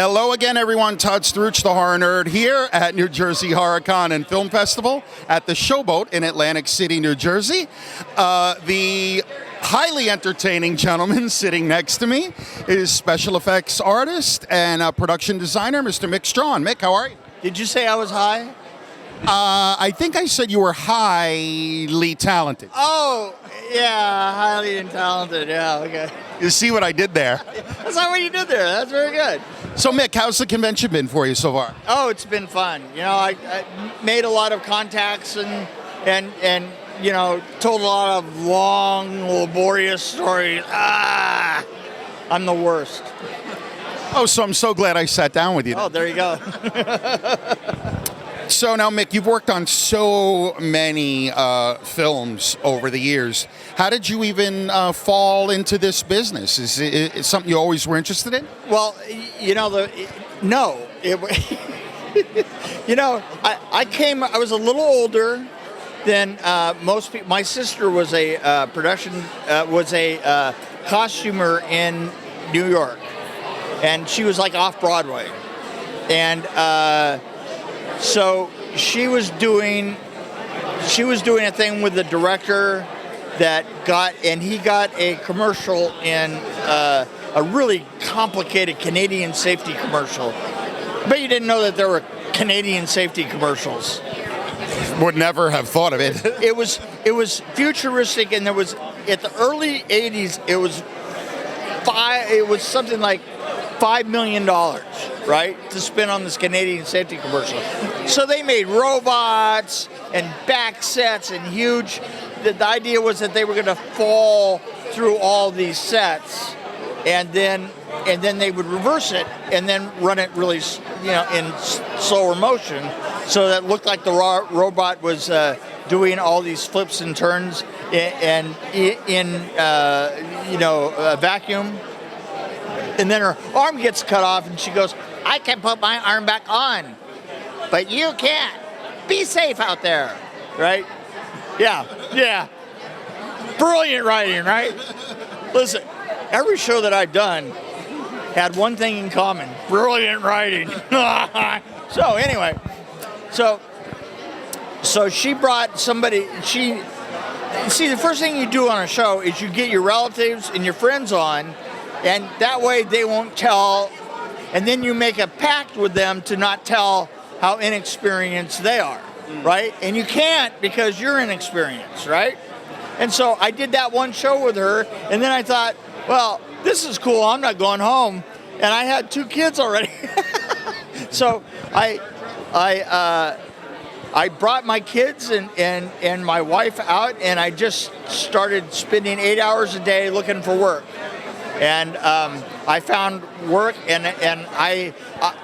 Hello again, everyone. Todd Struch, the Horror Nerd, here at New Jersey HorrorCon and Film Festival at the Showboat in Atlantic City, New Jersey. The highly entertaining gentleman sitting next to me is special effects artist and production designer, Mr. Mick Strawn. Mick, how are you? Did you say I was high? I think I said you were highly talented. Oh, yeah, highly talented. Yeah, okay. You see what I did there? That's not what you did there. That's very good. So, Mick, how's the convention been for you so far? Oh, it's been fun. You know, I made a lot of contacts and you know, told a lot of long, laborious stories. I'm the worst. Oh, so I'm so glad I sat down with you. Oh, there you go. So now, Mick, you've worked on so many films over the years. How did you even fall into this business? Is it something you always were interested in? Well, you know, you know, I was a little older than most people. My sister was a costumer in New York, and she was like off Broadway, and so she was doing a thing with the director that got a commercial in a really complicated Canadian safety commercial. But you didn't know that there were Canadian safety commercials. Would never have thought of it. It was futuristic, and there was at the early '80s. It was something like $5 million, right, to spend on this Canadian safety commercial. So they made robots and back sets and huge. The idea was that they were going to fall through all these sets, and then they would reverse it and then run it really, you know, in slower motion, so that it looked like the robot was doing all these flips and turns in a vacuum. And then her arm gets cut off, and she goes, "I can put my arm back on, but you can't. Be safe out there," right? Yeah. Brilliant writing, right? Listen, every show that I've done had one thing in common: brilliant writing. So anyway, so she brought somebody. See, the first thing you do on a show is you get your relatives and your friends on, and that way they won't tell, and then you make a pact with them to not tell how inexperienced they are, right? And you can't, because you're inexperienced, right? And so I did that one show with her, and then I thought, well, this is cool, I'm not going home. And I had 2 kids already. So I brought my kids and my wife out, and I just started spending 8 hours a day looking for work. And I found work, and I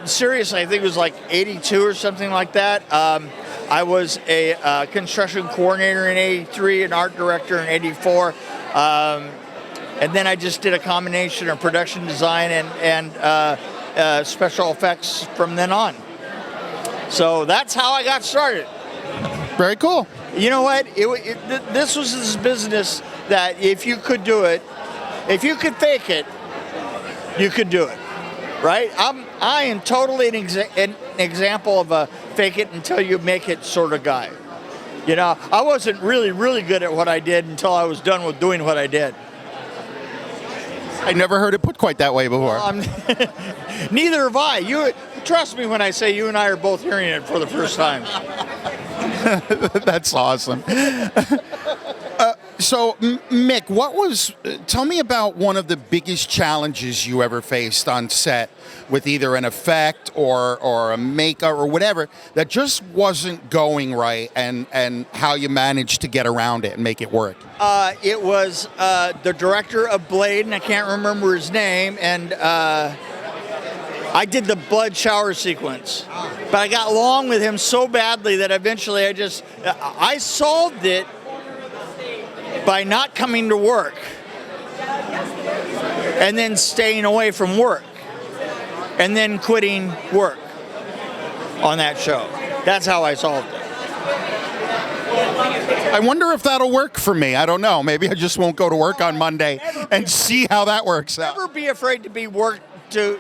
seriously, I think it was like 82 or something like that. I was a construction coordinator in '83, an art director in '84, and then I just did a combination of production design and special effects from then on. So that's how I got started. Very cool. You know what? This was this business that if you could do it, if you could fake it, you could do it, right? I am totally an example of a fake it until you make it sort of guy. You know, I wasn't really good at what I did until I was done with doing what I did. I never heard it put quite that way before. Neither have I. You trust me when I say you and I are both hearing it for the first time. That's awesome. So, Mick, tell me about one of the biggest challenges you ever faced on set with either an effect or a makeup or whatever that just wasn't going right, and how you managed to get around it and make it work. It was the director of Blade, and I can't remember his name, and I did the blood shower sequence. But I got along with him so badly that eventually I solved it by not coming to work and then staying away from work and then quitting work on that show. That's how I solved it. I wonder if that'll work for me. I don't know. Maybe I just won't go to work on Monday and see how that works out. Never be afraid to be worked to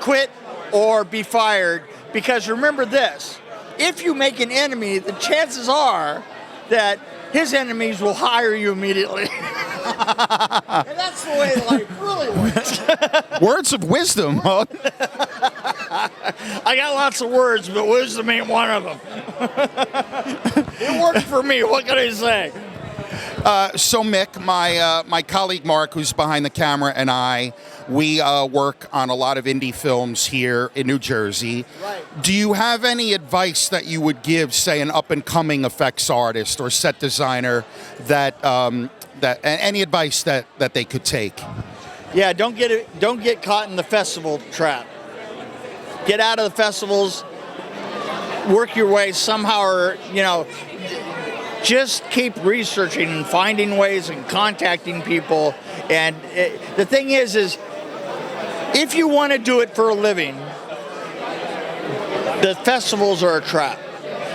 quit or be fired. Because remember this, if you make an enemy, the chances are that his enemies will hire you immediately. And that's the way life really works. Words of wisdom, huh? I got lots of words, but wisdom ain't one of them. It worked for me. What can I say? So Mick, my colleague Mark, who's behind the camera, and I, we work on a lot of indie films here in New Jersey. Right. Do you have any advice that you would give, say, an up-and-coming effects artist or set designer that any advice that they could take? Yeah, don't get caught in the festival trap. Get out of the festivals. Work your way somehow, or just keep researching and finding ways and contacting people. And the thing is if you want to do it for a living, the festivals are a trap.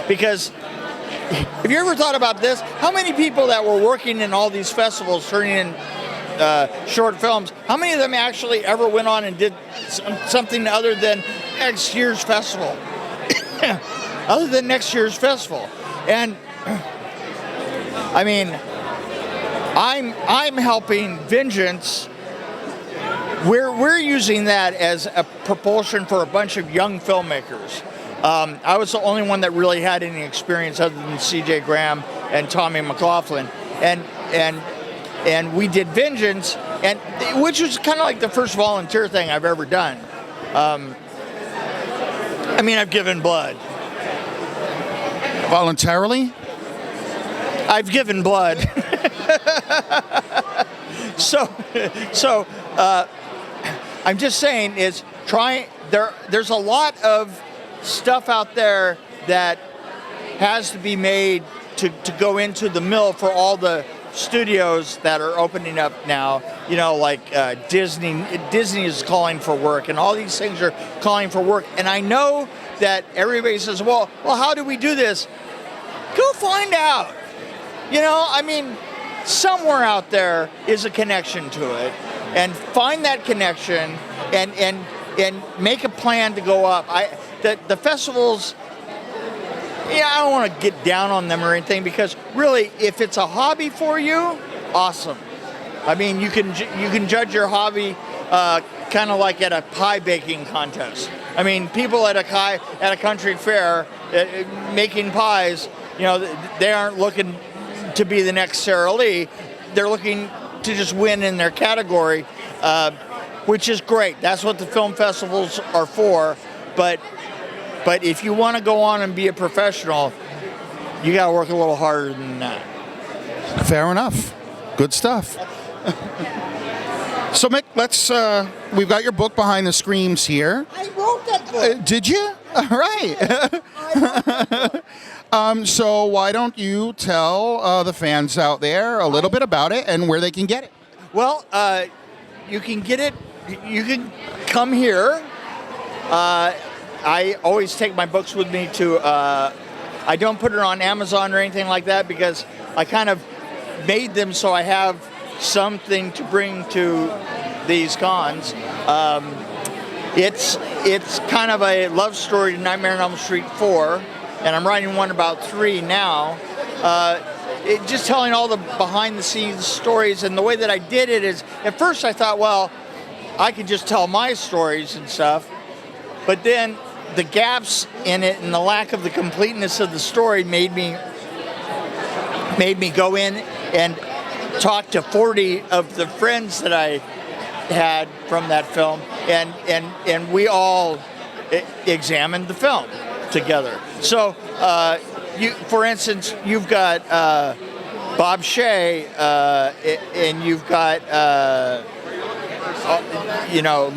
Because have you ever thought about this? How many people that were working in all these festivals turning in short films, how many of them actually ever went on and did something other than next year's festival? Other than next year's festival. And I mean, I'm helping Vengeance. We're using that as a propulsion for a bunch of young filmmakers. I was the only one that really had any experience other than C.J. Graham and Tommy McLaughlin, and we did Vengeance, and which was kind of like the first volunteer thing I've ever done. I mean, I've given blood. Voluntarily? I've given blood. So I'm just saying there's a lot of stuff out there that has to be made to go into the mill for all the studios that are opening up now. Like Disney is calling for work, and all these things are calling for work. And I know that everybody says, well, how do we do this? Go find out. I mean, somewhere out there is a connection to it, and find that connection and make a plan to go up. The festivals, I don't want to get down on them or anything, because really, if it's a hobby for you, awesome. I mean, you can judge your hobby kind of like at a pie baking contest. I mean, people at a country fair making pies, they aren't looking to be the next Sara Lee. They're looking to just win in their category, which is great. That's what the film festivals are for. But if you want to go on and be a professional, you got to work a little harder than that. Fair enough. Good stuff. So Mick, we've got your book behind the screens here. I wrote that book. Did you? All right. So why don't you tell the fans out there a little bit about it and where they can get it? Well, you can get it. You can come here. I always take my books with me to. I don't put it on Amazon or anything like that, because I kind of made them so I have something to bring to these cons. It's kind of a love story to Nightmare on Elm Street 4, and I'm writing one about 3 now. Just telling all the behind-the-scenes stories, and the way that I did it is, at first I thought, well, I could just tell my stories and stuff, but then the gaps in it and the lack of the completeness of the story made me go in and talk to 40 of the friends that I had from that film, and we all examined the film together. So, for instance, you've got Bob Shea, and you've got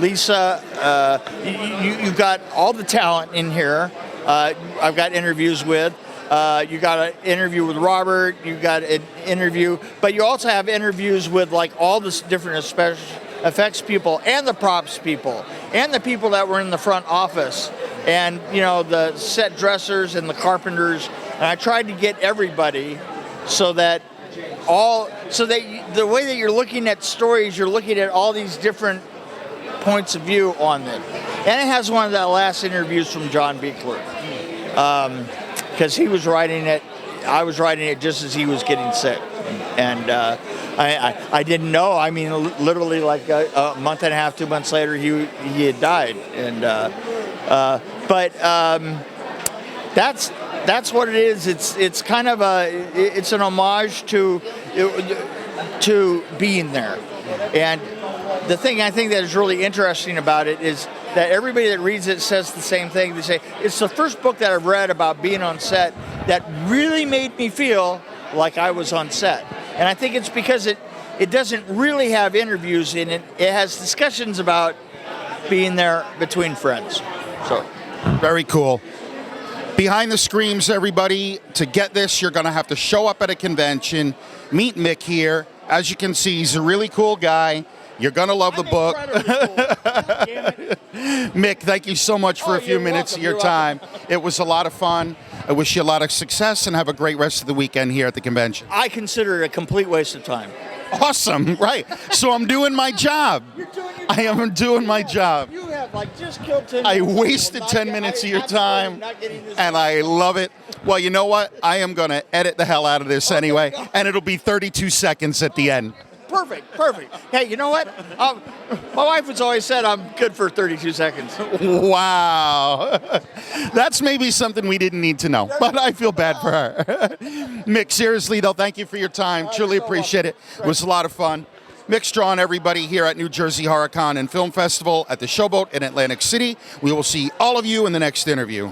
Lisa. You've got all the talent in here. I've got interviews with. You got an interview with Robert. You got an interview, but you also have interviews with like all the different special effects people and the props people and the people that were in the front office, and the set dressers and the carpenters. And I tried to get everybody so that the way that you're looking at stories, you're looking at all these different points of view on it. And it has one of the last interviews from John Buechler. Because he was writing it, I was writing it just as he was getting sick. And I didn't know. I mean, literally like a month and a half, 2 months later, he had died. And but that's what it is. It's kind of it's an homage to being there. And the thing I think that is really interesting about it is that everybody that reads it says the same thing. They say, it's the first book that I've read about being on set that really made me feel like I was on set. And I think it's because it doesn't really have interviews in it. It has discussions about being there between friends. So, very cool. Behind the screens, everybody, to get this, you're going to have to show up at a convention, meet Mick here. As you can see, he's a really cool guy. You're going to love the book. Mick, thank you so much for a few minutes of your time. It was a lot of fun. I wish you a lot of success and have a great rest of the weekend here at the convention. I consider it a complete waste of time. Awesome, right. So I'm doing my job. I am doing my job. You have just killed 10 minutes. I wasted 10 minutes of your time, and I love it. Well, you know what? I am going to edit the hell out of this anyway, and it'll be 32 seconds at the end. Perfect. Hey, you know what? My wife has always said I'm good for 32 seconds. Wow. That's maybe something we didn't need to know, but I feel bad for her. Mick, seriously, though, thank you for your time. Truly appreciate it. It was a lot of fun. Mick Strawn, everybody, here at New Jersey HorrorCon and Film Festival at the Showboat in Atlantic City. We will see all of you in the next interview.